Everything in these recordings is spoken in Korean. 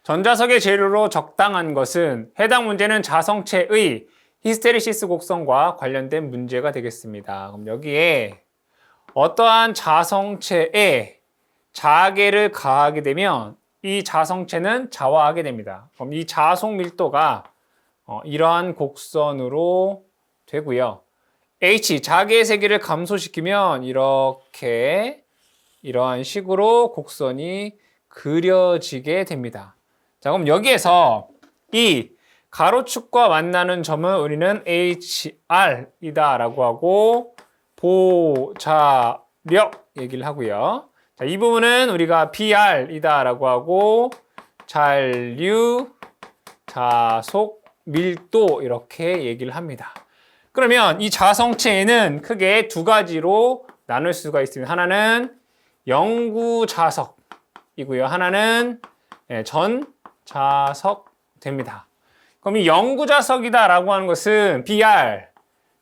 전자석의 재료로 적당한 것은 해당 문제는 자성체의 히스테리시스 곡선과 관련된 문제가 되겠습니다. 그럼 여기에 어떠한 자성체에 자계를 가하게 되면 이 자성체는 자화하게 됩니다. 그럼 이 자속 밀도가 이러한 곡선으로 되고요. H, 자계의 세기를 감소시키면 이렇게 이러한 식으로 곡선이 그려지게 됩니다. 자, 그럼 여기에서 이 가로축과 만나는 점은 우리는 HR이다 라고 하고 보자력 얘기를 하고요. 자, 이 부분은 우리가 BR이다 라고 하고 잔류, 자속, 밀도 이렇게 얘기를 합니다. 그러면 이 자성체에는 크게 두 가지로 나눌 수가 있습니다. 하나는 영구자석이고요. 하나는 전자석 됩니다. 그럼 이 영구자석이다 라고 하는 것은 BR,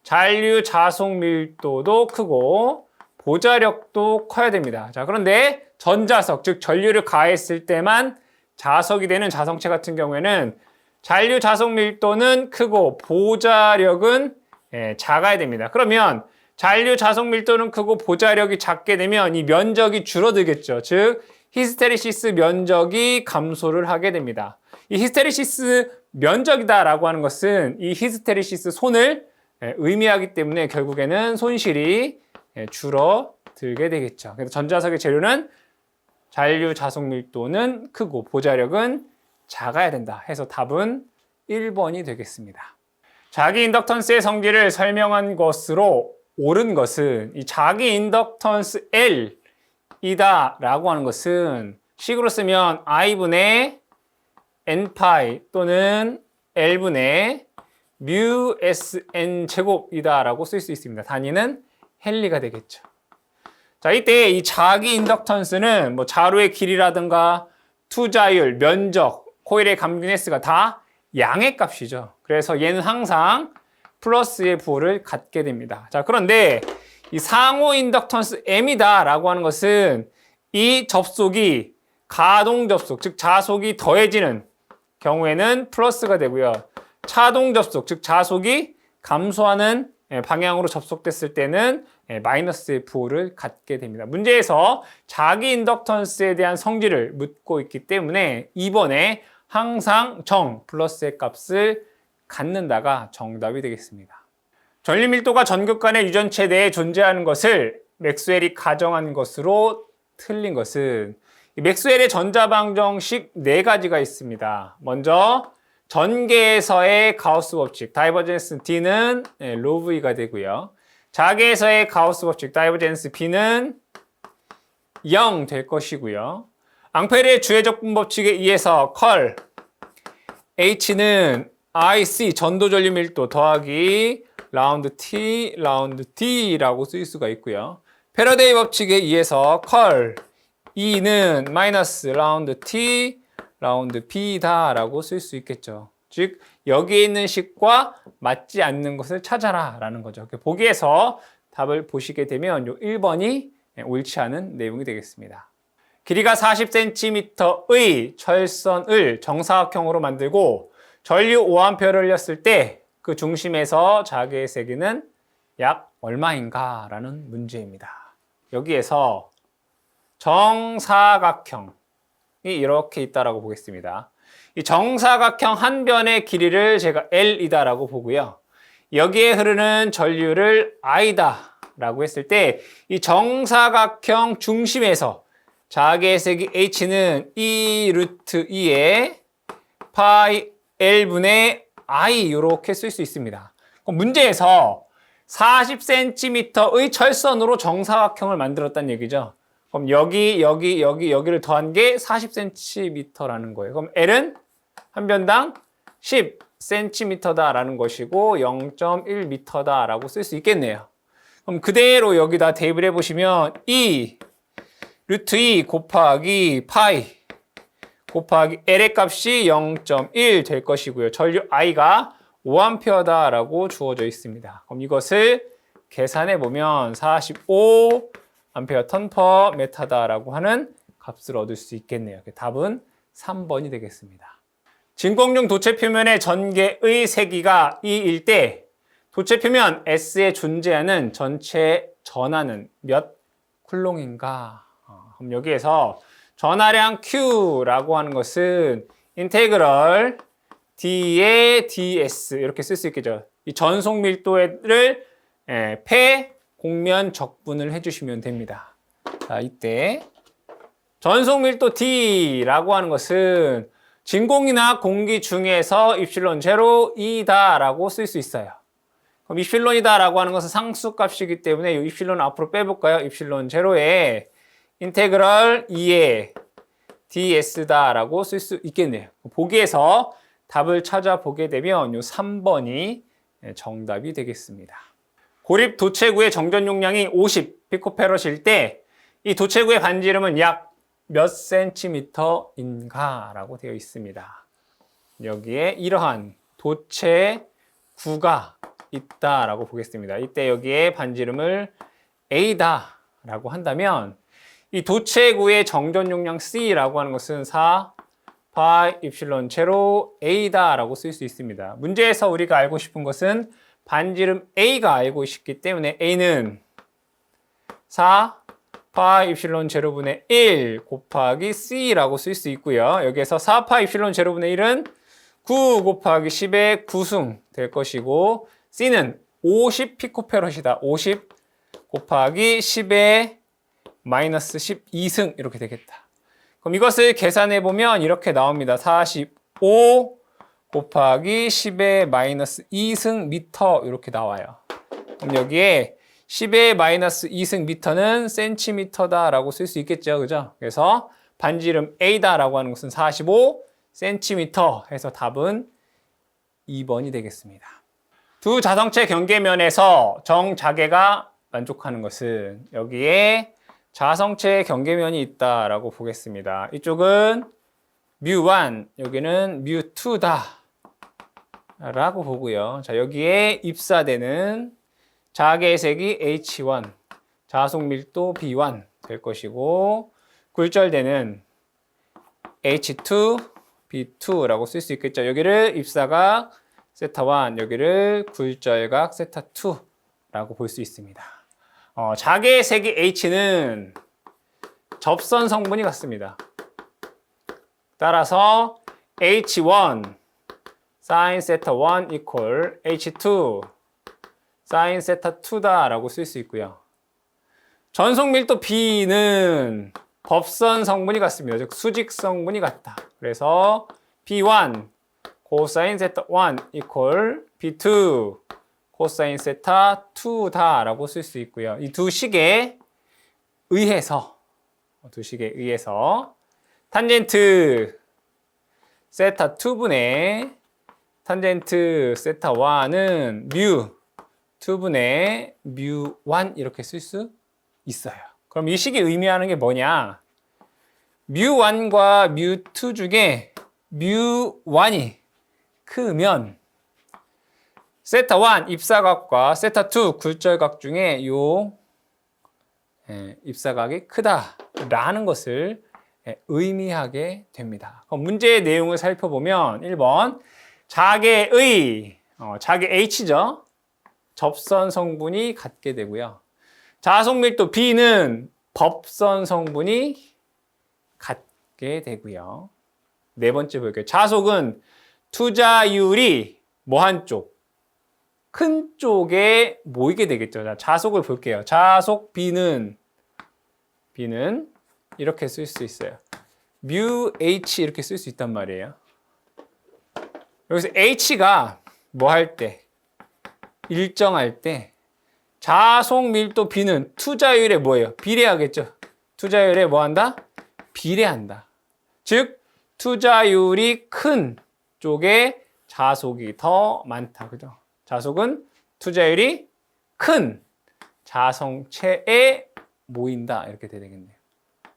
잔류 자속 밀도도 크고 보자력도 커야 됩니다. 자, 그런데 전자석, 즉 전류를 가했을 때만 자석이 되는 자성체 같은 경우에는 잔류 자속 밀도는 크고 보자력은 작아야 됩니다. 그러면 잔류 자속 밀도는 크고 보자력이 작게 되면 이 면적이 줄어들겠죠. 즉 히스테리시스 면적이 감소를 하게 됩니다. 이 히스테리시스 면적이다라고 하는 것은 이 히스테리시스 손을 의미하기 때문에 결국에는 손실이 줄어들게 되겠죠. 그래서 전자석의 재료는 잔류 자속 밀도는 크고 보자력은 작아야 된다 해서 답은 1번이 되겠습니다. 자기 인덕턴스의 성질을 설명한 것으로 옳은 것은 이 자기 인덕턴스 L이다 라고 하는 것은 식으로 쓰면 I분의 N파이 또는 L분의 뮤 SN 제곱이다 라고 쓸 수 있습니다. 단위는 헨리가 되겠죠. 자, 이때 이 자기 인덕턴스는 뭐 자루의 길이라든가 투자율, 면적, 코일의 감균 S가 다 양의 값이죠. 그래서 얘는 항상 플러스의 부호를 갖게 됩니다. 자, 그런데 이 상호 인덕턴스 M이다 라고 하는 것은 이 접속이 가동 접속, 즉 자속이 더해지는 경우에는 플러스가 되고요. 차동 접속, 즉 자속이 감소하는 방향으로 접속됐을 때는 마이너스의 부호를 갖게 됩니다. 문제에서 자기 인덕턴스에 대한 성질을 묻고 있기 때문에 2번에 항상 플러스의 값을 갖는다가 정답이 되겠습니다. 전류 밀도가 전극 간의 유전체 내에 존재하는 것을 맥스웰이 가정한 것으로 틀린 것은 맥스웰의 전자방정식 4가지가 있습니다. 먼저 전계에서의 가우스 법칙, 다이버젠스 D는 rho V가 되고요. 자계에서의 가우스 법칙, 다이버젠스 B는 0 될 것이고요. 앙페르의 주해적분 법칙에 의해서 컬 H는 IC 전도 전류 밀도 더하기 라운드 T, 라운드 D라고 쓸 수가 있고요. 패러데이 법칙에 의해서 컬 E는 마이너스 라운드 T, 라운드 B다 라고 쓸 수 있겠죠. 즉 여기에 있는 식과 맞지 않는 것을 찾아라 라는 거죠. 보기에서 답을 보시게 되면 요 1번이 옳지 않은 내용이 되겠습니다. 길이가 40cm의 철선을 정사각형으로 만들고 전류 5A를 흘렸을 때 그 중심에서 자계의 세기는 약 얼마인가 라는 문제입니다. 여기에서 정사각형이 이렇게 있다라고 보겠습니다. 이 정사각형 한 변의 길이를 제가 L이다 라고 보고요. 여기에 흐르는 전류를 I다 라고 했을 때 이 정사각형 중심에서 자계의 세기 H는 E 루트 2에 파이 L분의 I 이렇게 쓸 수 있습니다. 그럼 문제에서 40cm의 철선으로 정사각형을 만들었다는 얘기죠. 그럼 여기를 더한 게 40cm라는 거예요. 그럼 L은 한 변당 10cm다라는 것이고 0.1m다 라고 쓸 수 있겠네요. 그럼 그대로 여기다 대입을 해보시면 E 루트 2 곱하기 파이 곱하기 L의 값이 0.1 될 것이고요. 전류 I가 5A 라고 주어져 있습니다. 그럼 이것을 계산해 보면 45 암페어 턴 퍼 메타다라고 하는 값을 얻을 수 있겠네요. 답은 3번이 되겠습니다. 진공중 도체 표면의 전개의 세기가 2일 때 도체 표면 S에 존재하는 전체 전하는 몇 쿨롱인가? 그럼 여기에서 전하량 Q라고 하는 것은 인테그럴 D의 ds 이렇게 쓸 수 있겠죠. 이 전속 밀도를 폐 공면 적분을 해주시면 됩니다. 자, 이때 전속 밀도 D라고 하는 것은 진공이나 공기 중에서 입실론 제로이다라고 쓸 수 있어요. 그럼 입실론이다라고 하는 것은 상수값이기 때문에 이 입실론 앞으로 빼볼까요? 입실론 제로에 인테그럴 2의 ds다라고 쓸 수 있겠네요. 보기에서 답을 찾아보게 되면 이 3번이 정답이 되겠습니다. 고립 도체구의 정전 용량이 50 피코페럿일 때 이 도체구의 반지름은 약 몇 센티미터인가 라고 되어 있습니다. 여기에 이러한 도체구가 있다라고 보겠습니다. 이때 여기에 반지름을 A다 라고 한다면 이 도체구의 정전 용량 C라고 하는 것은 4 파이 입실론 제로 A다 라고 쓸 수 있습니다. 문제에서 우리가 알고 싶은 것은 반지름 A가 알고 있기 때문에 A는 4 파이 입실론 제로분의 1 곱하기 C라고 쓸 수 있고요. 여기에서 4 파이 입실론 제로분의 1은 9 곱하기 10의 9승 될 것이고 C는 50 피코페럿이다. 50 곱하기 10의 마이너스 12승 이렇게 되겠다. 그럼 이것을 계산해 보면 이렇게 나옵니다. 45 곱하기 10의 마이너스 2승 미터 이렇게 나와요. 그럼 여기에 10의 마이너스 2승 미터는 센티미터다라고 쓸 수 있겠죠. 그죠? 그래서 반지름 A다라고 하는 것은 45 센티미터 해서 답은 2번이 되겠습니다. 두 자성체 경계면에서 정자계가 만족하는 것은 여기에 자성체 경계면이 있다라고 보겠습니다. 이쪽은 μ1, 여기는 μ2다 라고 보고요. 자, 여기에 입사되는 자계의 색이 H1, 자속 밀도 B1 될 것이고 굴절되는 H2, B2라고 쓸 수 있겠죠. 여기를 입사각 세타1, 여기를 굴절각 세타2라고 볼 수 있습니다. 자계의 색이 H는 접선 성분이 같습니다. 따라서 H1 sin 세타 1 equal H2 sin 세타 2다 라고 쓸 수 있고요. 전속 밀도 B는 법선 성분이 같습니다. 즉 수직 성분이 같다. 그래서 B1 코사인 세타 1 equal B2 코사인 세타 2다 라고 쓸 수 있고요. 이 두 식에 의해서 탄젠트 세타 2분의 탄젠트 세타 1은 뮤 2분의 뮤 1 이렇게 쓸 수 있어요. 그럼 이 식이 의미하는 게 뭐냐? 뮤 1과 뮤 2 중에 뮤 1이 크면 세타 1 입사각과 세타 2 굴절각 중에 요 입사각이 크다라는 것을 의미하게 됩니다. 그럼 문제의 내용을 살펴보면 1번 자계의 자계 H죠. 접선 성분이 같게 되고요. 자속 밀도 B는 법선 성분이 같게 되고요. 네 번째 볼게요. 자속은 투자율이 뭐 한쪽? 큰 쪽에 모이게 되겠죠. 자, 자속을 볼게요. 자속 B는 이렇게 쓸 수 있어요. 뮤 H 이렇게 쓸 수 있단 말이에요. 여기서 H가 뭐 할 때? 일정할 때 자속 밀도 B는 투자율에 뭐예요? 비례하겠죠. 투자율에 뭐 한다? 비례한다. 즉 투자율이 큰 쪽에 자속이 더 많다. 그죠? 자속은 투자율이 큰 자성체에 모인다. 이렇게 되겠네요.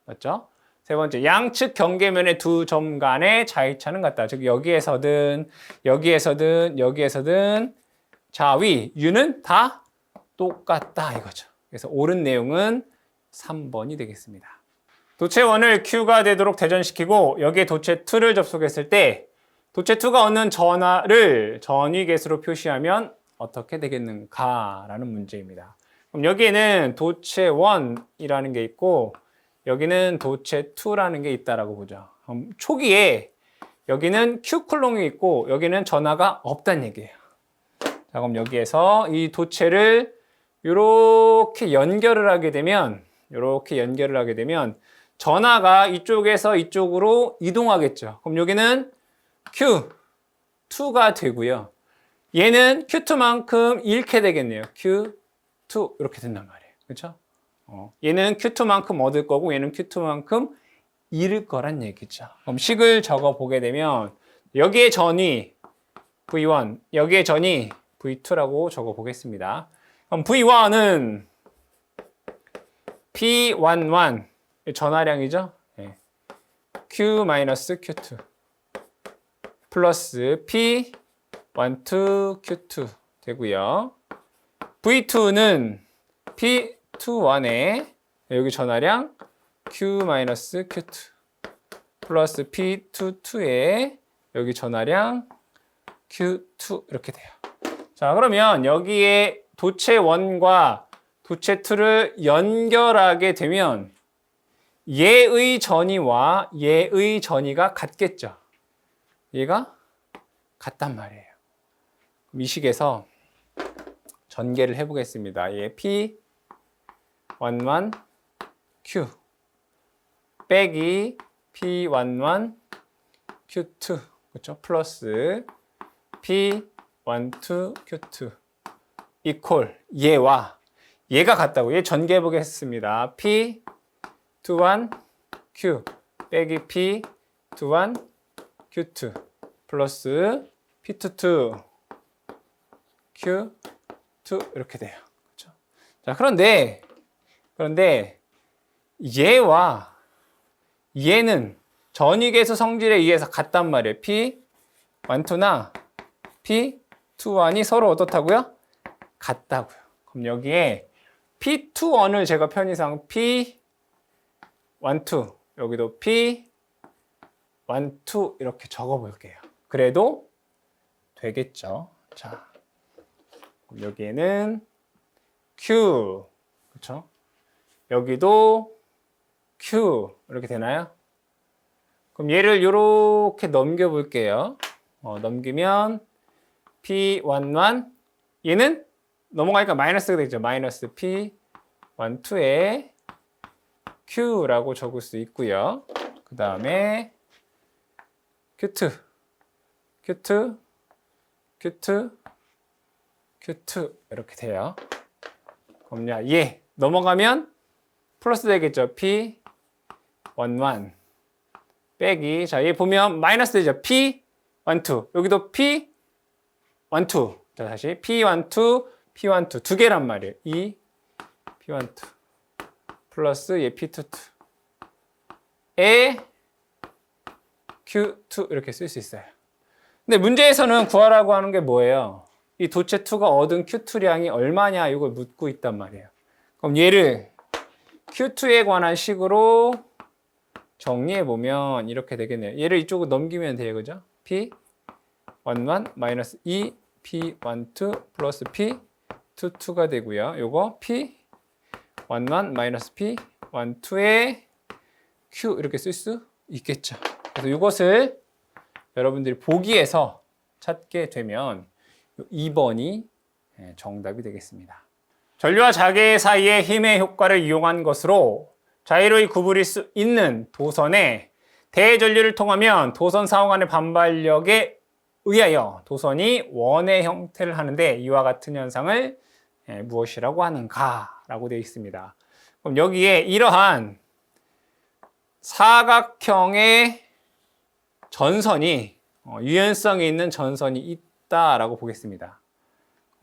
맞죠? 세 번째, 양측 경계면의 두 점 간의 자위차는 같다. 즉 여기에서든 자위, U는 다 똑같다 이거죠. 그래서 옳은 내용은 3번이 되겠습니다. 도체 1을 Q가 되도록 대전시키고 여기에 도체 2를 접속했을 때 도체 2가 얻는 전하를 전위계수로 표시하면 어떻게 되겠는가라는 문제입니다. 그럼 여기에는 도체 1이라는 게 있고 여기는 도체 2라는 게 있다라고 보죠. 그럼 초기에 여기는 Q 쿨롱이 있고 여기는 전하가 없다는 얘기예요. 자, 그럼 여기에서 이 도체를 이렇게 연결을 하게 되면 전하가 이쪽에서 이쪽으로 이동하겠죠. 그럼 여기는 Q2가 되고요. 얘는 Q2만큼 잃게 되겠네요. Q2 이렇게 된단 말이에요. 그렇죠? 얘는 Q2만큼 얻을 거고 얘는 Q2만큼 잃을 거란 얘기죠. 그럼 식을 적어 보게 되면 여기에 전이 V1, 여기에 전이 V2라고 적어 보겠습니다. 그럼 V1은 P11 전하량이죠. Q-Q2 플러스 P12 Q2 되고요. V2는 P21에 여기 전하량 Q-Q2 플러스 P22에 여기 전하량 Q2 이렇게 돼요. 자, 그러면 여기에 도체 1과 도체 2를 연결하게 되면 얘의 전이와 얘의 전이가 같겠죠. 얘가 같단 말이에요. 그럼 이 식에서 전개를 해보겠습니다. 얘 P11 Q 빼기 P11 Q2 그렇죠? 플러스 P12 Q2 이퀄 얘와 얘가 같다고 얘 전개해 보겠습니다. P21 Q 빼기 P21 Q2 플러스 P22 Q2 이렇게 돼요. 그렇죠? 자, 그런데 얘와 얘는 전위계수 성질에 의해서 같단 말이에요. P12나 P21이 서로 어떻다고요? 같다고요. 그럼 여기에 P21을 제가 편의상 P12 여기도 P12 이렇게 적어 볼게요. 그래도 되겠죠. 자, 그럼 여기에는 Q 그렇죠? 여기도 Q 이렇게 되나요? 그럼 얘를 이렇게 넘겨 볼게요. 넘기면 P11 얘는 넘어가니까 마이너스가 되죠. 마이너스 P12에 Q라고 적을 수 있고요. 그 다음에 Q2 이렇게 돼요. 그럼 얘 넘어가면 플러스 되겠죠. P11 빼기 자, 얘 보면 마이너스 되죠. P12 여기도 P12 자, 다시 P12 두 개란 말이에요. 이 P12 플러스 얘 P22에 Q2 이렇게 쓸 수 있어요. 근데 문제에서는 구하라고 하는 게 뭐예요? 이 도체 2가 얻은 Q2량이 얼마냐 이걸 묻고 있단 말이에요. 그럼 얘를 Q2에 관한 식으로 정리해 보면 이렇게 되겠네요. 얘를 이쪽으로 넘기면 돼요. 그죠? P11 마이너스 2 P12 플러스 P22가 되고요. 요거 P11 마이너스 P12에 Q 이렇게 쓸 수 있겠죠. 그래서 이것을 여러분들이 보기에서 찾게 되면 2번이 정답이 되겠습니다. 전류와 자개 사이의 힘의 효과를 이용한 것으로 자유로이 구부릴 수 있는 도선에 대전류를 통하면 도선 상호 간의 반발력에 의하여 도선이 원의 형태를 하는데 이와 같은 현상을 무엇이라고 하는가 라고 되어 있습니다. 그럼 여기에 이러한 사각형의 전선이 유연성이 있는 전선이 있다라고 보겠습니다.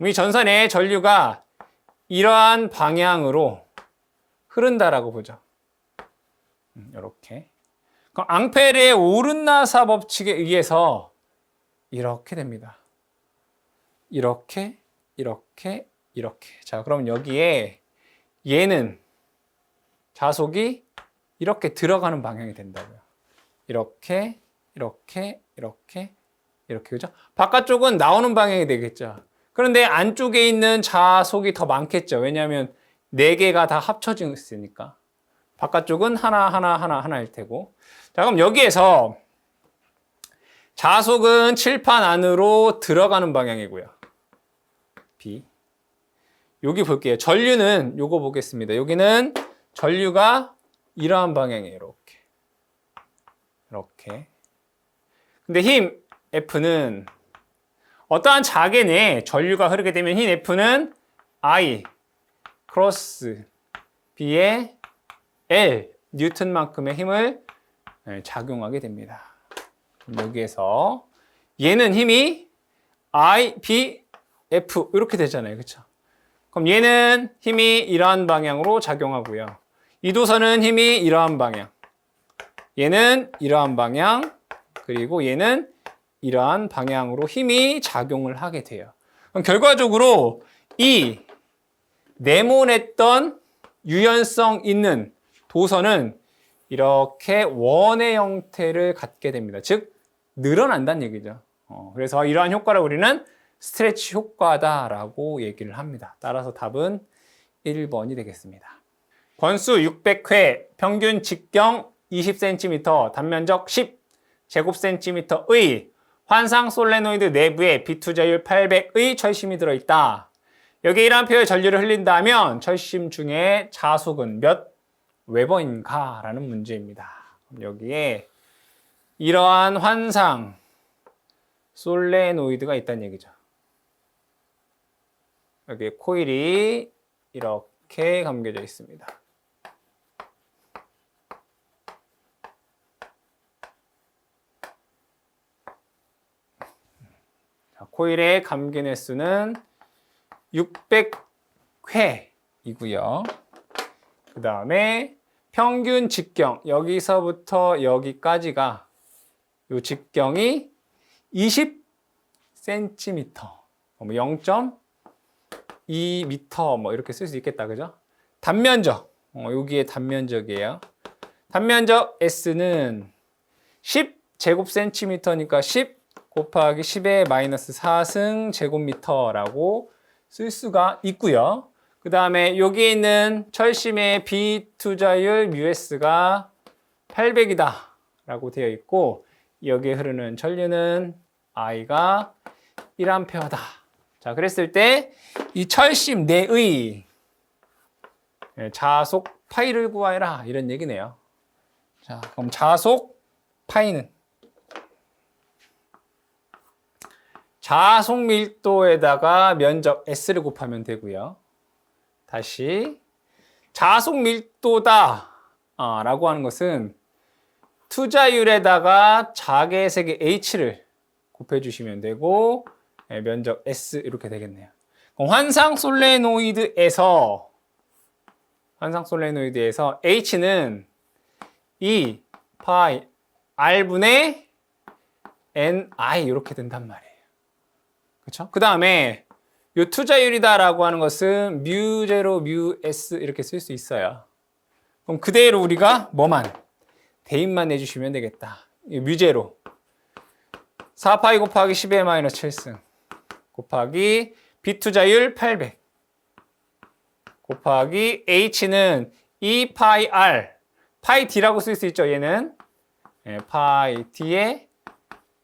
이 전선의 전류가 이러한 방향으로 흐른다라고 보죠. 이렇게. 그럼 앙페르의 오른나사 법칙에 의해서 이렇게 됩니다. 이렇게. 자, 그럼 여기에 얘는 자속이 이렇게 들어가는 방향이 된다고요. 이렇게, 이렇게, 이렇게, 이렇게, 그죠? 바깥쪽은 나오는 방향이 되겠죠. 그런데 안쪽에 있는 자속이 더 많겠죠. 왜냐하면 4개가 다 합쳐져 있으니까. 바깥쪽은 하나일 테고. 자, 그럼 여기에서 자속은 칠판 안으로 들어가는 방향이고요. B. 여기 볼게요. 전류는 요거 보겠습니다. 여기는 전류가 이러한 방향이에요. 이렇게. 이렇게. 근데 힘 F는 어떠한 자계 내에 전류가 흐르게 되면 힘 F는 I 크로스 B의 L 뉴턴만큼의 힘을 작용하게 됩니다. 여기에서 얘는 힘이 I, B, F 이렇게 되잖아요. 그렇죠? 그럼 얘는 힘이 이러한 방향으로 작용하고요. 이 도선은 힘이 이러한 방향. 얘는 이러한 방향. 그리고 얘는 이러한 방향으로 힘이 작용을 하게 돼요. 그럼 결과적으로 이 네모냈던 유연성 있는 도선은 이렇게 원의 형태를 갖게 됩니다. 즉 늘어난다는 얘기죠. 그래서 이러한 효과를 우리는 스트레치 효과다라고 얘기를 합니다. 따라서 답은 1번이 되겠습니다. 권수 600회, 평균 직경 20cm, 단면적 10제곱cm의 환상 솔레노이드 내부에 비투자율 800의 철심이 들어있다. 여기에 1A의 전류를 흘린다면 철심 중에 자속은 몇 웨버인가? 라는 문제입니다. 여기에 이러한 환상 솔레노이드가 있다는 얘기죠. 여기 코일이 이렇게 감겨져 있습니다. 자, 코일의 감긴 횟수는 600회이고요. 그 다음에 평균 직경, 여기서부터 여기까지가 이 직경이 20cm, 0.2m 뭐 이렇게 쓸 수 있겠다, 그죠? 단면적, 여기에 단면적이에요. 단면적 S는 10제곱cm니까 10 곱하기 10의 마이너스 4승 제곱미터라고 쓸 수가 있고요. 그 다음에 여기에 있는 철심의 비투자율 μs가 800이다 라고 되어 있고, 여기에 흐르는 전류는 I가 1A다. 자, 그랬을 때 이 철심 내의 자속 파이를 구하여라 이런 얘기네요. 자, 그럼 자속 파이는 자속 밀도에다가 면적 S를 곱하면 되고요. 다시 자속 밀도다 라고 하는 것은 투자율에다가 자계 세계 H를 곱해주시면 되고 면적 S 이렇게 되겠네요. 그럼 환상 솔레노이드에서 H는 2 파이 R분의 NI 이렇게 된단 말이에요. 그렇죠? 그 다음에 이 투자율이다라고 하는 것은 μ0, μs 이렇게 쓸 수 있어요. 그럼 그대로 우리가 뭐만 대입만 내주시면 되겠다. μ0 4파이 곱하기 10의 마이너스 7승 곱하기 비투자율 800 곱하기 H는 2파이 R 파이 D라고 쓸 수 있죠. 얘는 파이 D에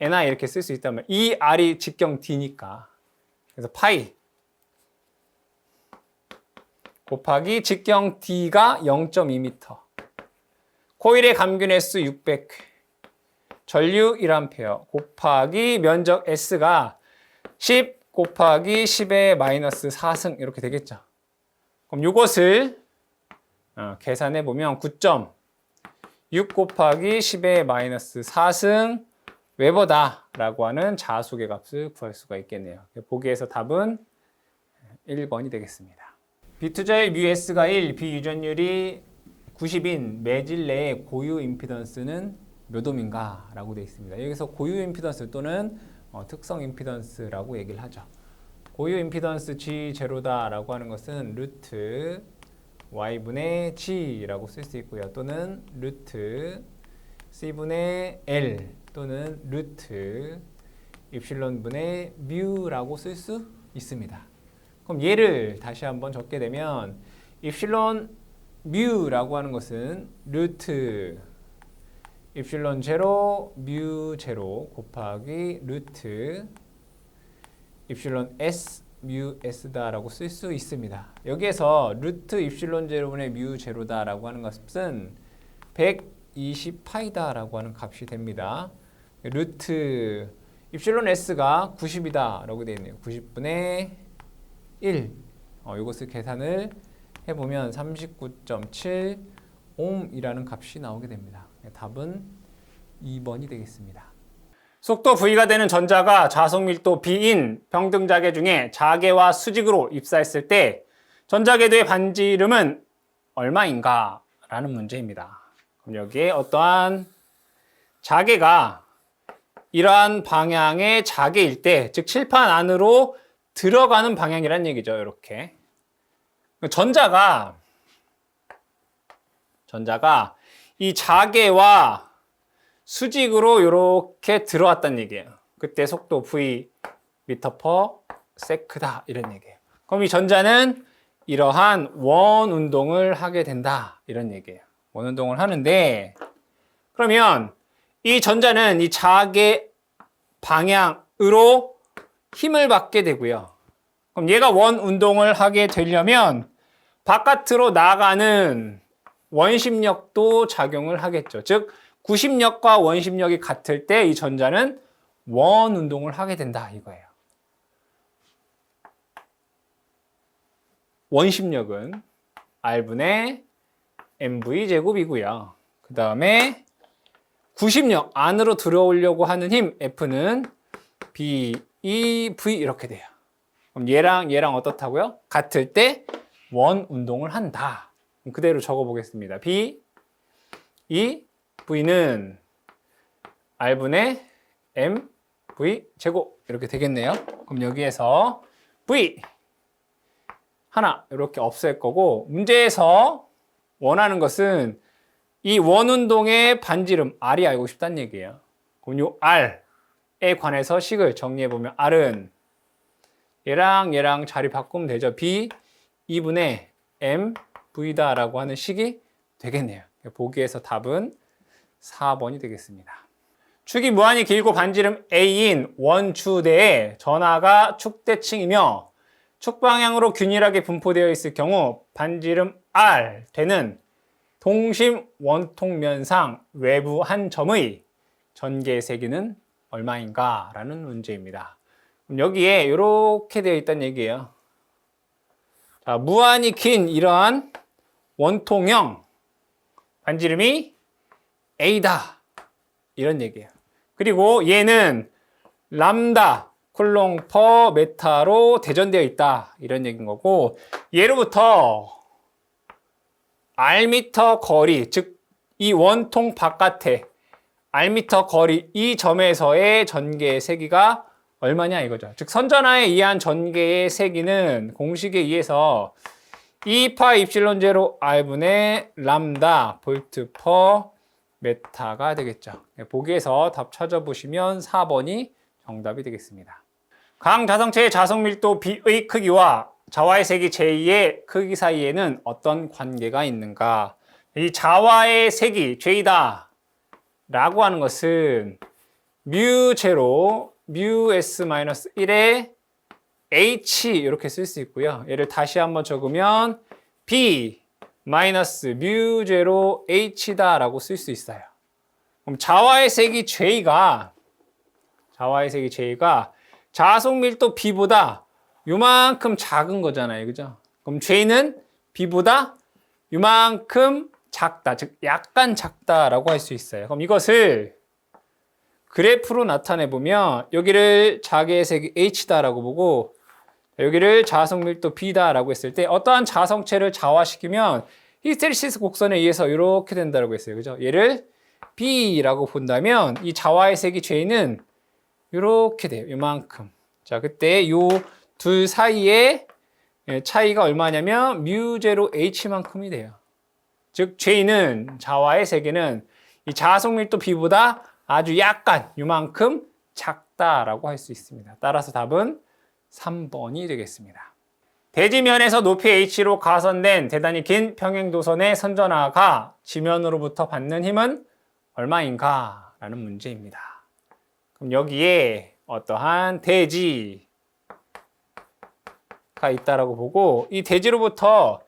NI 이렇게 쓸 수 있다면 이 R이 직경 D니까 그래서 파이 곱하기 직경 D가 0.2m 코일의 감균 횟수 600회 전류 1A 곱하기 면적 S가 10 곱하기 10의 마이너스 4승 이렇게 되겠죠. 그럼 이것을 계산해 보면 9.6 곱하기 10의 마이너스 4승 웨버다 라고 하는 자속의 값을 구할 수가 있겠네요. 보기에서 답은 1번이 되겠습니다. 비투자율 μs가 1, 비유전율이 90인 매질 내의 고유 임피던스는 몇 옴인가 라고 되어 있습니다. 여기서 고유 임피던스 또는 특성 임피던스라고 얘기를 하죠. 고유 임피던스 G0다 라고 하는 것은 루트 y분의 g라고 쓸 수 있고요. 또는 루트 c분의 l 또는 루트 입실론분의 뮤라고 쓸 수 있습니다. 그럼 얘를 다시 한번 적게 되면 입실론 뮤라고 하는 것은 루트 입실론 제로 뮤 제로 곱하기 루트 입실론 s 뮤 s다라고 쓸 수 있습니다. 여기에서 루트 입실론 제로분의 뮤 제로다라고 하는 것은 120파이다라고 하는 값이 됩니다. 루트 입실론 s가 90이다 라고 되어 있네요. 90분의 1 이것을 계산을 해보면 39.7 옴이라는 값이 나오게 됩니다. 답은 2번이 되겠습니다. 속도 V가 되는 전자가 자속 밀도 B인 평등 자계 중에 자계와 수직으로 입사했을 때 전자 궤도의 반지름은 얼마인가? 라는 문제입니다. 그럼 여기에 어떠한 자계가 이러한 방향의 자계일 때, 즉 칠판 안으로 들어가는 방향이란 얘기죠. 이렇게 전자가 이 자계와 수직으로 이렇게 들어왔다는 얘기예요. 그때 속도 V 미터 퍼 세크다 이런 얘기예요. 그럼 이 전자는 이러한 원 운동을 하게 된다 이런 얘기예요. 원 운동을 하는데 그러면 이 전자는 이 자계 방향으로 힘을 받게 되고요. 그럼 얘가 원 운동을 하게 되려면 바깥으로 나가는 원심력도 작용을 하겠죠. 즉 구심력과 원심력이 같을 때 이 전자는 원 운동을 하게 된다 이거예요. 원심력은 R분의 mv 제곱이고요. 그 다음에 구심력 안으로 들어오려고 하는 힘 F는 B, E, V 이렇게 돼요. 그럼 얘랑 어떻다고요? 같을 때 원 운동을 한다. 그대로 적어 보겠습니다. B, E, V는 R분의 mv 제곱 이렇게 되겠네요. 그럼 여기에서 V 하나 이렇게 없앨 거고 문제에서 원하는 것은 이 원운동의 반지름 R이 알고 싶다는 얘기예요. 그럼 이 R에 관해서 식을 정리해보면 R은 얘랑 자리 바꾸면 되죠. B 2분의 mv다 라고 하는 식이 되겠네요. 보기에서 답은 4번이 되겠습니다. 축이 무한히 길고 반지름 A인 원주대에 전하가 축대칭이며 축방향으로 균일하게 분포되어 있을 경우 반지름 R 되는 동심 원통면상 외부 한 점의 전개의 세기는 얼마인가? 라는 문제입니다. 그럼 여기에 이렇게 되어 있다는 얘기예요. 자, 무한히 긴 이러한 원통형 반지름이 A다. 이런 얘기예요. 그리고 얘는 람다 쿨롱 퍼 메타로 대전되어 있다. 이런 얘기인 거고 예로부터 R미터 거리, 즉 이 원통 바깥에 R미터 거리 이 점에서의 전개의 세기가 얼마냐 이거죠. 즉 선전하에 의한 전개의 세기는 공식에 의해서 2파 입실론 제로 R분의 람다 볼트 퍼 메타가 되겠죠. 보기에서 답 찾아보시면 4번이 정답이 되겠습니다. 강 자성체의 자석 밀도 B의 크기와 자와의 세기 J의 크기 사이에는 어떤 관계가 있는가? 이 자와의 세기 J다 라고 하는 것은 뮤 제로 뮤 S-1에 H 이렇게 쓸 수 있고요. 얘를 다시 한번 적으면 B 마이너스 뮤 제로 H다 라고 쓸 수 있어요. 그럼 자와의 세기 J가 자속 밀도 B보다 요만큼 작은 거잖아요. 그죠? 그럼 J는 B보다 요만큼 작다. 즉 약간 작다라고 할 수 있어요. 그럼 이것을 그래프로 나타내 보면 여기를 자계의 세기 H다라고 보고 여기를 자석 밀도 B다라고 했을 때 어떠한 자성체를 자화시키면 히스테리시스 곡선에 의해서 이렇게 된다고 했어요. 그죠? 얘를 B라고 본다면 이 자화의 세기 J는 이렇게 돼요. 이만큼. 자, 그때 요 둘 사이에 차이가 얼마냐면 μ0 h만큼이 돼요. 즉 J는 자와의 세계는 이 자속 밀도 B보다 아주 약간 이만큼 작다라고 할 수 있습니다. 따라서 답은 3번이 되겠습니다. 대지면에서 높이 h로 가선된 대단히 긴 평행도선의 선전하가 지면으로부터 받는 힘은 얼마인가? 라는 문제입니다. 그럼 여기에 어떠한 대지가 있다라고 보고 이 대지로부터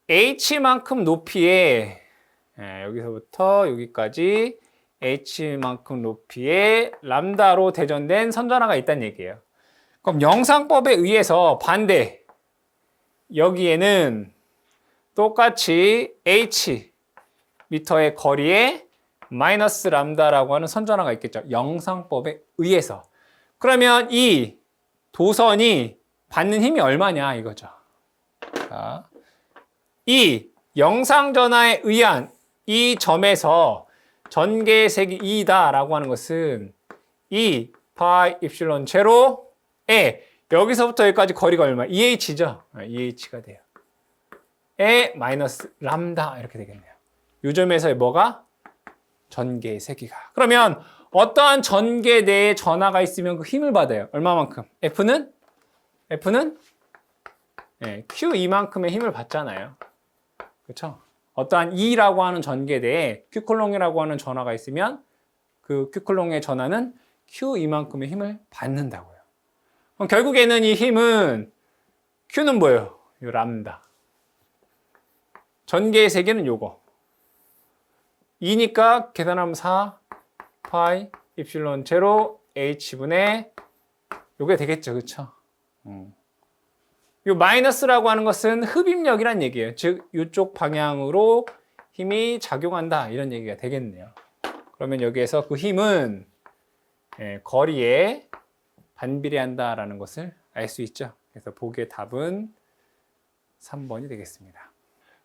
h만큼 높이에 여기서부터 여기까지 h만큼 높이의 람다로 대전된 선전하가 있다는 얘기예요. 그럼 영상법에 의해서 반대 여기에는 똑같이 h 미터의 거리에 마이너스 람다라고 하는 선전하가 있겠죠. 영상법에 의해서. 그러면 이 도선이 받는 힘이 얼마냐 이거죠. 자, 이 영상전하에 의한 이 점에서 전개의 색이 2다 라고 하는 것은 이 파이 입실론 제로에 여기서부터 여기까지 거리가 얼마? 2h죠. 2h가 돼요. 에 마이너스 람다 이렇게 되겠네요. 이 점에서의 뭐가? 전개의 세기가. 그러면 어떠한 전개 내에 전하가 있으면 그 힘을 받아요. 얼마만큼? F는 Q 이만큼의 힘을 받잖아요. 그렇죠? 어떠한 E라고 하는 전개 내에 Q콜롱이라고 하는 전하가 있으면 그 Q콜롱의 전하는 Q 이만큼의 힘을 받는다고요. 그럼 결국에는 이 힘은 Q는 뭐예요? 이 람다. 전개의 세기는 요거. 2니까 계산하면 4 파이 입실론 제로 h분의 요게 되겠죠. 그렇죠? 요 마이너스라고 하는 것은 흡입력이란 얘기예요. 즉 이쪽 방향으로 힘이 작용한다 이런 얘기가 되겠네요. 그러면 여기에서 그 힘은 거리에 반비례한다라는 것을 알 수 있죠. 그래서 보기의 답은 3번이 되겠습니다.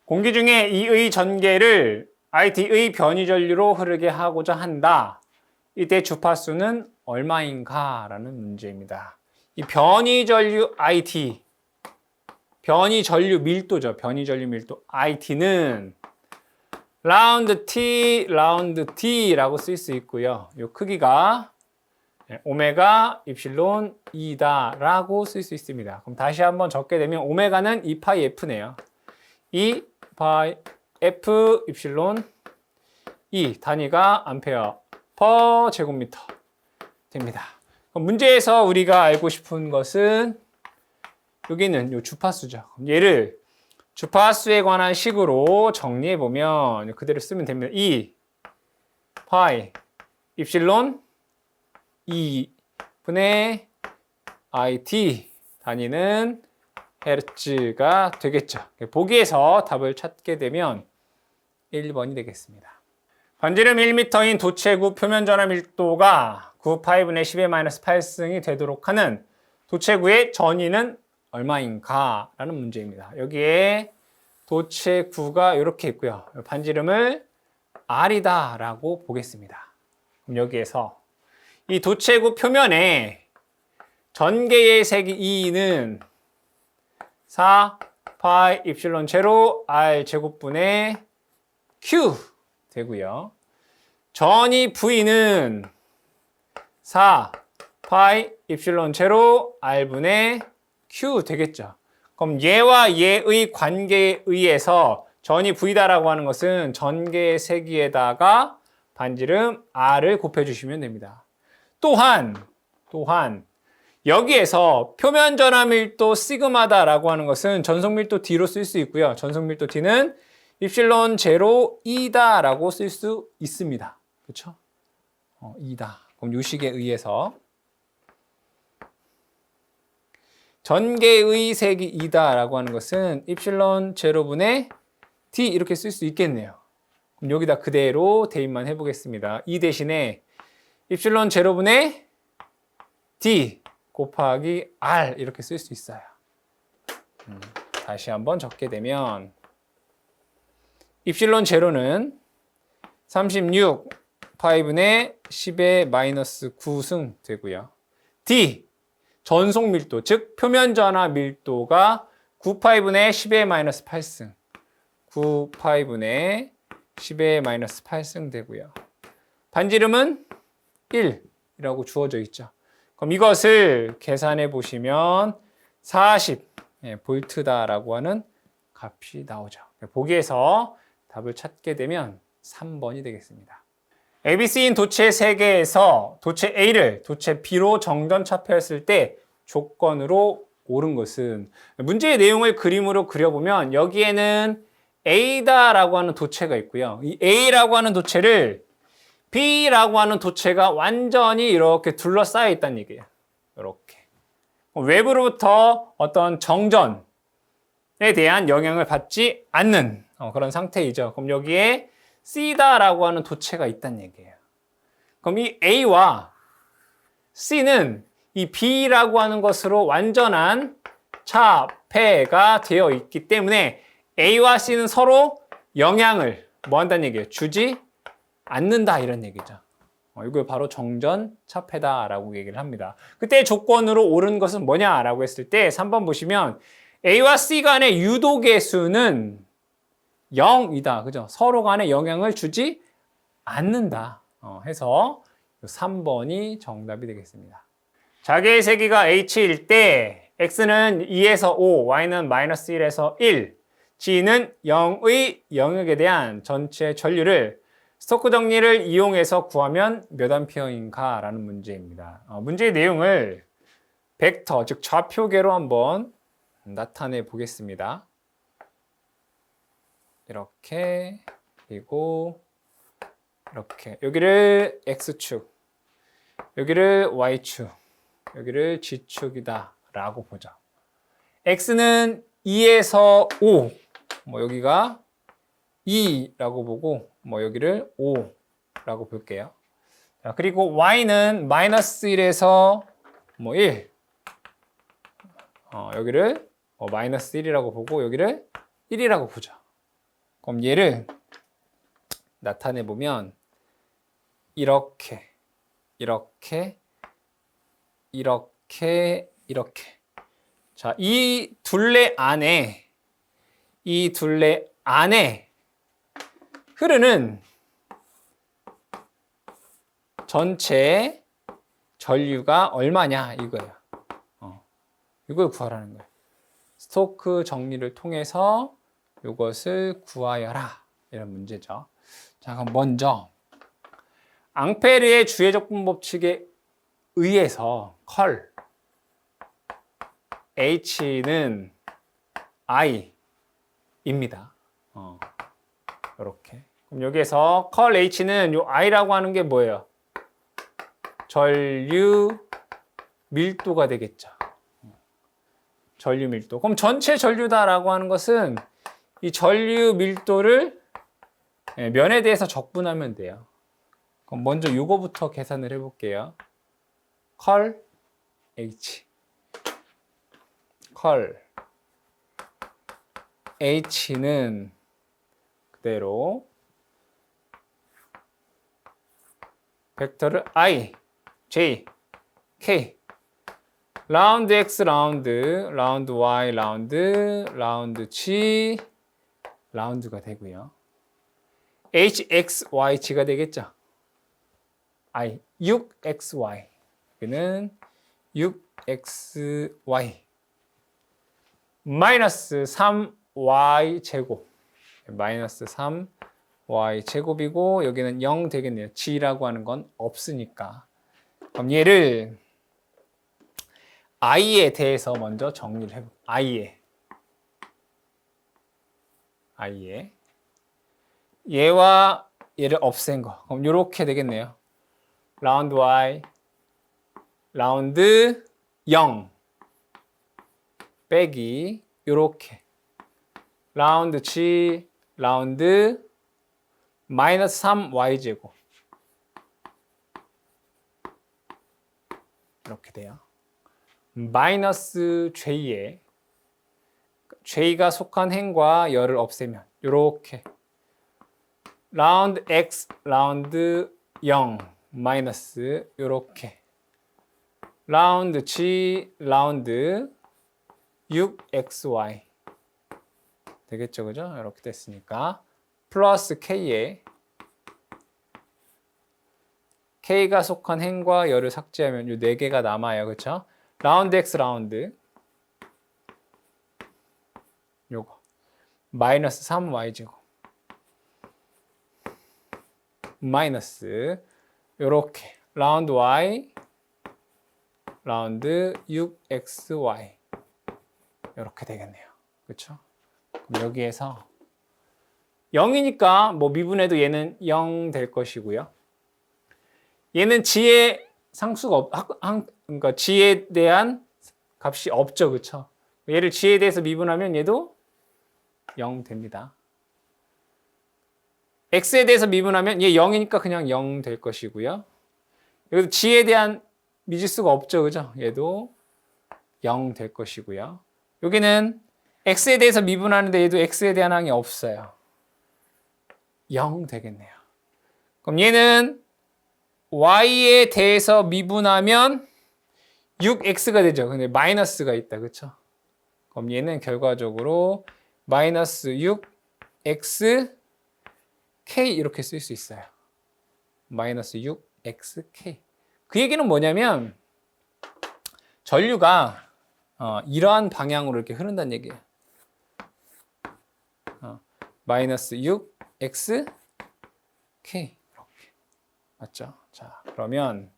공기 중에 이의 전개를 IT의 변이전류로 흐르게 하고자 한다. 이때 주파수는 얼마인가? 라는 문제입니다. 이 변이전류 IT, 변이전류 밀도죠. 변이전류 밀도 IT는 라운드 T라고 쓸 수 있고요. 이 크기가 오메가 입실론 2다 라고 쓸 수 있습니다. 그럼 다시 한번 적게 되면 오메가는 2파이 F네요. 2파이 F 입실론 2 단위가 암페어 퍼 제곱미터 됩니다. 그럼 문제에서 우리가 알고 싶은 것은 여기는 요 주파수죠. 얘를 주파수에 관한 식으로 정리해 보면 그대로 쓰면 됩니다. 2 파이 입실론 2분의 IT 단위는 헤르츠가 되겠죠. 보기에서 답을 찾게 되면 1번이 되겠습니다. 반지름 1m인 도체구 표면 전하 밀도가 9파이분의 10의 마이너스 8승이 되도록 하는 도체구의 전위는 얼마인가? 라는 문제입니다. 여기에 도체구가 이렇게 있고요. 반지름을 R이다 라고 보겠습니다. 그럼 여기에서 이 도체구 표면에 전개의 색이 2는 4 파이 입실론 제로 R 제곱분의 Q 되고요. 전위 V는 4 파이 입실론 제로 R분의 Q 되겠죠. 그럼 얘와 얘의 관계에 의해서 전위 V다라고 하는 것은 전개의 세기에다가 반지름 R을 곱해주시면 됩니다. 또한 여기에서 표면 전하 밀도 시그마다라고 하는 것은 전속 밀도 D로 쓸 수 있고요. 전속 밀도 D는 입실론 제로 2다라고 쓸 수 있습니다. 그렇죠? 2다. 그럼 요식에 의해서 전개의 색이 2다라고 하는 것은 입실론 제로분의 D 이렇게 쓸 수 있겠네요. 그럼 여기다 그대로 대입만 해보겠습니다. 2 대신에 입실론 제로분의 D 곱하기 R 이렇게 쓸 수 있어요. 다시 한번 적게 되면 입실론 제로는 36 파이분의 10의 마이너스 9승 되고요. D 전속 밀도 즉 표면 전하 밀도가 9파이분의 10의 마이너스 8승. 9파이분의 10의 마이너스 8승 되고요. 반지름은 1이라고 주어져 있죠. 그럼 이것을 계산해 보시면 40 볼트다라고 하는 값이 나오죠. 보기에서 답을 찾게 되면 3번이 되겠습니다. ABC인 도체 3개에서 도체 A를 도체 B로 정전차폐했을 때 조건으로 옳은 것은, 문제의 내용을 그림으로 그려보면 여기에는 A다라고 하는 도체가 있고요. 이 A라고 하는 도체를 B라고 하는 도체가 완전히 이렇게 둘러싸여 있다는 얘기예요. 이렇게. 외부로부터 어떤 정전에 대한 영향을 받지 않는 그런 상태이죠. 그럼 여기에 C다라고 하는 도체가 있다는 얘기예요. 그럼 이 A와 C는 이 B라고 하는 것으로 완전한 차폐가 되어 있기 때문에 A와 C는 서로 영향을 뭐 한다는 얘기예요? 주지 않는다, 이런 얘기죠. 이걸 바로 정전차폐다라고 얘기를 합니다. 그때 조건으로 옳은 것은 뭐냐라고 했을 때 3번 보시면 A와 C 간의 유도계수는 0이다. 그죠? 서로 간에 영향을 주지 않는다. 해서 3번이 정답이 되겠습니다. 자개의 세기가 H일 때 X는 2에서 5, Y는 마이너스 1에서 1, G는 0의 영역에 대한 전체 전류를 스토크 정리를 이용해서 구하면 몇 암페어인가? 라는 문제입니다. 문제의 내용을 벡터, 즉 좌표계로 한번 나타내 보겠습니다. 이렇게, 그리고 이렇게. 여기를 X축, 여기를 Y축, 여기를 G축이다 라고 보죠. X는 2에서 5, 여기가 2라고 보고, 여기를 5라고 볼게요. 자, 그리고 Y는 마이너스 1에서 1, 여기를 마이너스 1이라고 보고, 여기를 1이라고 보죠. 그럼 얘를 나타내 보면 이렇게, 이렇게, 이렇게, 이렇게. 자, 이 둘레 안에 흐르는 전체 전류가 얼마냐 이거예요. 이걸 구하라는 거예요. 스토크 정리를 통해서 이것을 구하여라, 이런 문제죠. 자, 그럼 먼저 앙페르의 주해적분 법칙에 의해서 컬 H는 I입니다. 이렇게. 그럼 여기에서 컬 H는 요 I라고 하는 게 뭐예요? 전류 밀도가 되겠죠. 전류 밀도. 그럼 전체 전류다라고 하는 것은 이 전류 밀도를 면에 대해서 적분하면 돼요. 그럼 먼저 이거부터 계산을 해볼게요. 컬 H. 컬 H는 그대로 벡터를 I, J, K, 라운드 X, 라운드 Y, 라운드 G, 라운드가 되고요. H, X, Y, G가 되겠죠. I, 6XY. 여기는 6XY. 마이너스 3Y 제곱. 마이너스 3Y 제곱이고, 여기는 0 되겠네요. G라고 하는 건 없으니까. 그럼 얘를 I에 대해서 먼저 정리를 해볼게요. I에. 얘와 얘를 없앤 거. 그럼 이렇게 되겠네요. 라운드 Y, 라운드 0 빼기 요렇게 라운드 G, 라운드 마이너스 3Y제곱 이렇게 돼요. 마이너스 J에 J가 속한 행과 열을 없애면 요렇게 라운드 X, 라운드 0 마이너스 요렇게 라운드 G, 라운드 6XY 되겠죠, 그죠? 이렇게 됐으니까 플러스 K에 K가 속한 행과 열을 삭제하면 이 4개가 남아요, 그렇죠? 라운드 X 라운드 요거 마이너스 3Y제곱 마이너스 요렇게 라운드 Y 라운드 6XY 이렇게 되겠네요. 그렇죠? 그럼 여기에서 0이니까 뭐 미분해도 얘는 0 될 것이고요. 얘는 g의 상수가 그러니까 g에 대한 값이 없죠. 그렇죠? 얘를 g에 대해서 미분하면 얘도 0 됩니다. x에 대해서 미분하면 얘 0이니까 그냥 0 될 것이고요. 여기도 g에 대한 미지수가 없죠. 그죠? 얘도 0 될 것이고요. 여기는 x에 대해서 미분하는데 얘도 x에 대한 항이 없어요. 0 되겠네요. 그럼 얘는 y에 대해서 미분하면 6x가 되죠. 근데 마이너스가 있다. 그렇죠? 그럼 얘는 결과적으로 마이너스 6x k 이렇게 쓸 수 있어요. 마이너스 6xk. 그 얘기는 뭐냐면 전류가 이러한 방향으로 이렇게 흐른다는 얘기예요. 마이너스 6x k 이렇게 맞죠? 자, 그러면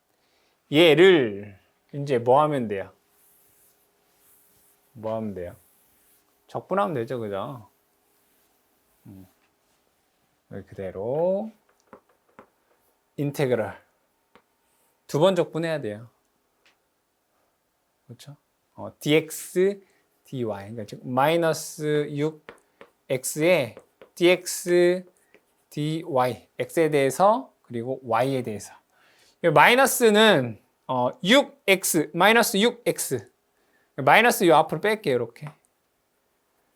얘를 이제 뭐 하면 돼요? 뭐 하면 돼요? 적분하면 되죠, 그죠? 그대로 인테그랄 2번 적분해야 돼요. 그렇죠? dx, dy. 그러니까 즉 마이너스 6x에 dx, dy. x에 대해서 그리고 y에 대해서. 마이너스는 6x, 마이너스 6x. 마이너스 요 앞으로 뺄게요, 이렇게.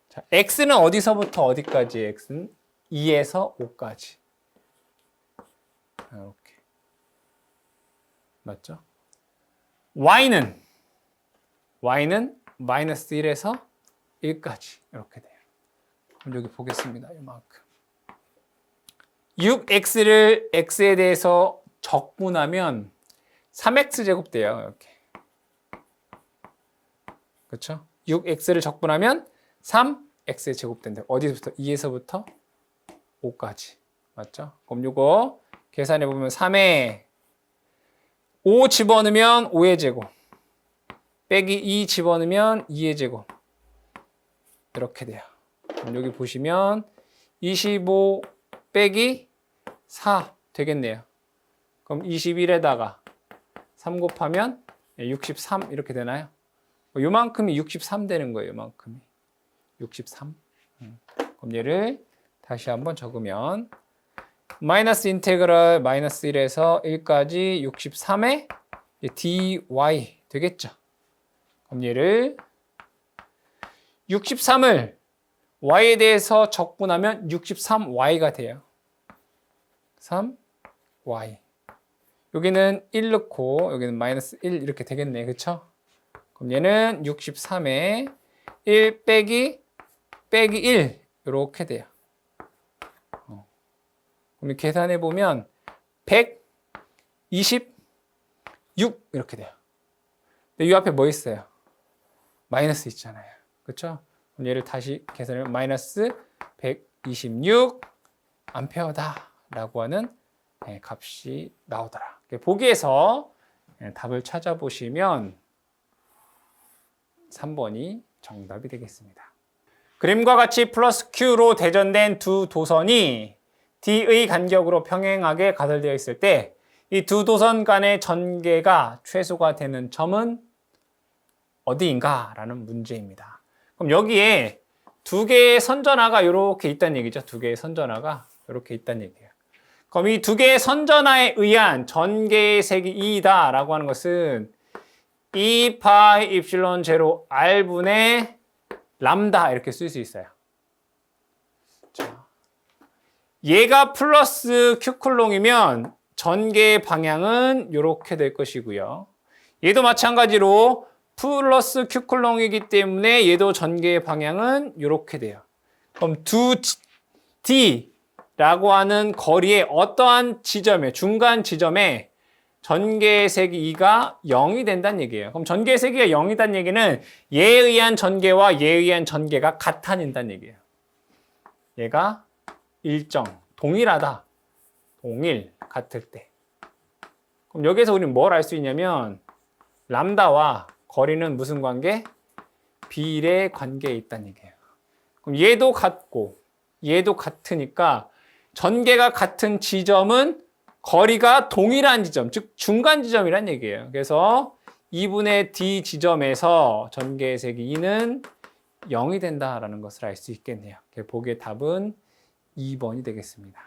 자, x는 어디서부터 어디까지? x는 2에서 5까지. 이렇게. 맞죠? y는 마이너스 1에서 1까지 이렇게 돼요. 그럼 여기 보겠습니다. 이만큼. 6x를 x에 대해서 적분하면 3x제곱 돼요. 이렇게. 그렇죠? 6x를 적분하면 3x의 제곱 된다. 어디서부터? 2에서부터 5까지. 맞죠? 그럼 요거 계산해 보면 3에 5 집어넣으면 5의 제곱 빼기 2 집어넣으면 2의 제곱 이렇게 돼요. 그럼 여기 보시면 25 빼기 4 되겠네요. 그럼 21에다가 3 곱하면 63 이렇게 되나요? 요만큼이 63 되는 거예요. 요만큼이 63. 그럼 얘를 다시 한번 적으면 마이너스 인테그랄 마이너스 1에서 1까지 63의 dy 되겠죠. 그럼 얘를 63을 y에 대해서 적분하면 63y가 돼요. 3y. 여기는 1 넣고 여기는 마이너스 1 이렇게 되겠네. 그쵸? 그럼 얘는 63에 1 빼기 1 이렇게 돼요. 그럼 계산해 보면 126 이렇게 돼요. 근데 이 앞에 뭐 있어요? 마이너스 있잖아요. 그렇죠? 그럼 얘를 다시 계산하면 마이너스 126 암페어다라고 하는 값이 나오더라. 보기에서 답을 찾아보시면 3번이 정답이 되겠습니다. 그림과 같이 플러스 Q로 대전된 두 도선이 D의 간격으로 평행하게 가설되어 있을 때 이 두 도선 간의 전개가 최소가 되는 점은 어디인가? 라는 문제입니다. 그럼 여기에 두 개의 선전하가 이렇게 있다는 얘기죠. 두 개의 선전하가 이렇게 있다는 얘기예요. 그럼 이 두 개의 선전하에 의한 전개의 색이 2이다 라고 하는 것은 2파이 입실론 제로 R분의 람다 이렇게 쓸 수 있어요. 자, 얘가 플러스 Q쿨롱이면 전개의 방향은 이렇게 될 것이고요. 얘도 마찬가지로 플러스 Q쿨롱이기 때문에 얘도 전개의 방향은 이렇게 돼요. 그럼 두 D라고 하는 거리의 어떠한 지점에, 중간 지점에 전개의 세기 2가 0이 된다는 얘기예요. 그럼 전개의 세기가 0이란 얘기는 얘에 의한 전개와 얘에 의한 전개가 같아진다는 얘기예요. 얘가 일정, 동일하다. 동일, 같을 때. 그럼 여기서 우리는 뭘 알 수 있냐면 람다와 거리는 무슨 관계? 비례 관계에 있다는 얘기예요. 그럼 얘도 같고 얘도 같으니까 전개가 같은 지점은 거리가 동일한 지점, 즉 중간 지점이란 얘기예요. 그래서 2분의 D 지점에서 전개의 세기 2는 0이 된다라는 것을 알 수 있겠네요. 보기의 답은 2번이 되겠습니다.